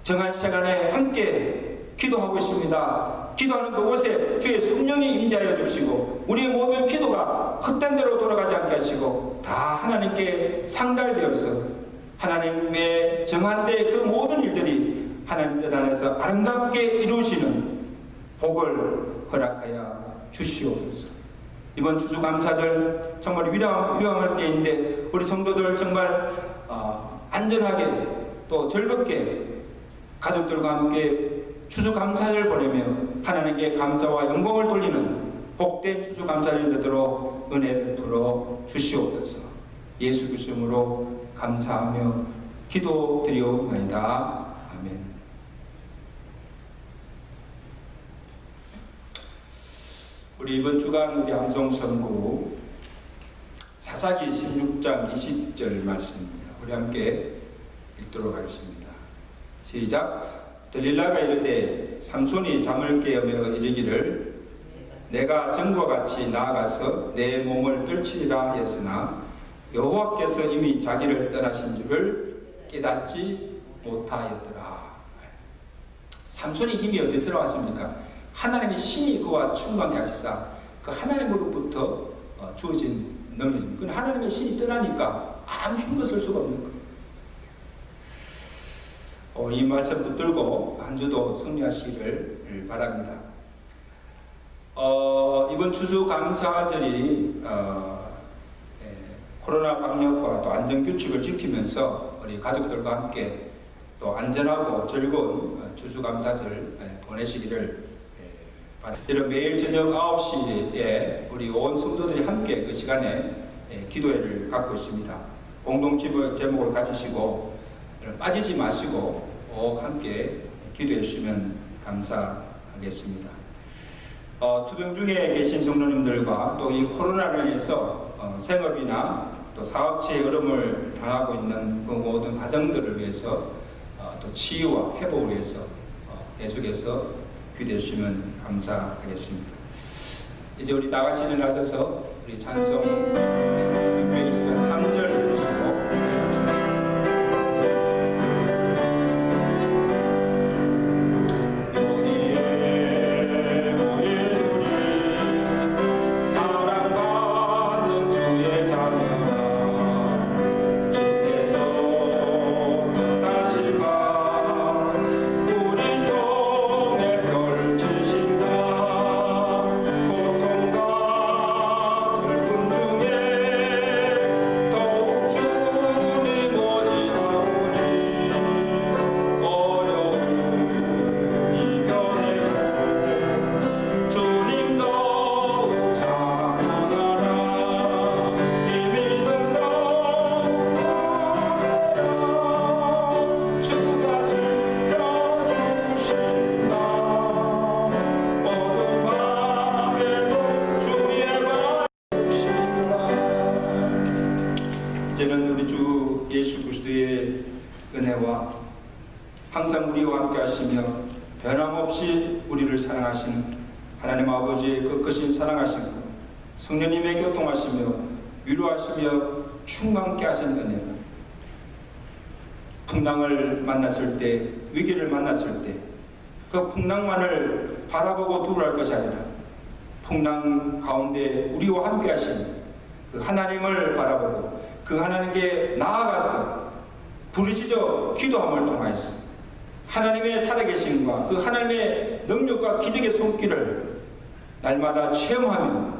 정한 시간에 함께 기도하고 있습니다. 기도하는 그곳에 주의 성령이 임재하여 주시고 우리의 모든 기도가 헛된 대로 돌아가지 않게 하시고 다 하나님께 상달되어서 하나님의 정한 때 그 모든 일들이 하나님 뜻 안에서 아름답게 이루어지는 복을 허락하여 주시옵소서. 이번 추수감사절 정말 위험할 때인데 우리 성도들 정말 안전하게 또 즐겁게 가족들과 함께 추수감사를 보내며 하나님께 감사와 영광을 돌리는 복된 추수감사를 되도록 은혜를 풀어 주시옵소서. 예수 그리스도 이름으로 감사하며 기도드리옵나이다. 아멘. 우리 이번 주간 우리 암송선구 사사기 16장 20절 말씀입니다. 우리 함께 읽도록 하겠습니다. 시작. 들릴라가 이르되 삼손이 잠을 깨우며 이르기를 내가 전과 같이 나아가서 내 몸을 떨치리라 하였으나 여호와께서 이미 자기를 떠나신 줄을 깨닫지 못하였더라. 삼손이 힘이 어디서 나왔습니까? 하나님의 신이 그와 충만케 하시사 그 하나님으로부터 주어진 능력입니다. 그건 하나님의 신이 떠나니까 아무 힘도 쓸 수가 없는 거예요. 이 말씀 붙들고 한 주도 승리하시기를 바랍니다. 이번 추수감사절이 코로나 방역과 또 안전규칙을 지키면서 우리 가족들과 함께 또 안전하고 즐거운 추수감사절 보내시기를 바랍니다. 매일 저녁 9시에 우리 온 성도들이 함께 그 시간에 기도회를 갖고 있습니다. 공동 제목을 가지시고 빠지지 마시고 꼭 함께 기도해 주시면 감사하겠습니다. 투병 중에 계신 성도님들과 또 이 코로나로 인해서 생업이나 또 사업체의 어려움을 당하고 있는 그 모든 가정들을 위해서 또 치유와 회복을 위해서 계속해서 기도해 주시면 감사하겠습니다. 이제 우리 다 같이 일어나셔서 우리 찬송 3절 부르시고 이제는 우리 주 예수 그리스도의 은혜와 항상 우리와 함께 하시며 변함없이 우리를 사랑하시는 하나님 아버지의 그 크신 사랑하심과 성령님의 교통하시며 위로하시며 충만케 하신 은혜가 풍랑을 만났을 때, 위기를 만났을 때 그 풍랑만을 바라보고 두려워할 것이 아니라 풍랑 가운데 우리와 함께 하신 그 하나님을 바라보고 그 하나님께 나아가서 부르짖어 기도함을 통하여서 하나님의 살아계심과 그 하나님의 능력과 기적의 손길을 날마다 체험하며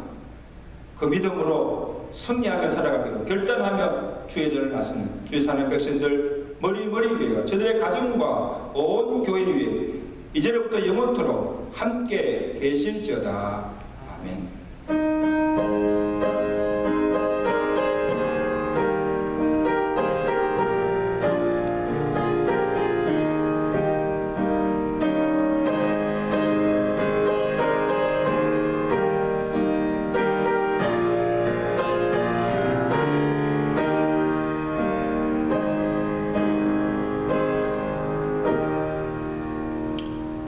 그 믿음으로 승리하며 살아가기로 결단하며 주의 전을 나서는 주의 사는 백성들 머리 위에와 저들의 가정과 온 교회 위에 이제로부터 영원토록 함께 계실지어다. 아멘.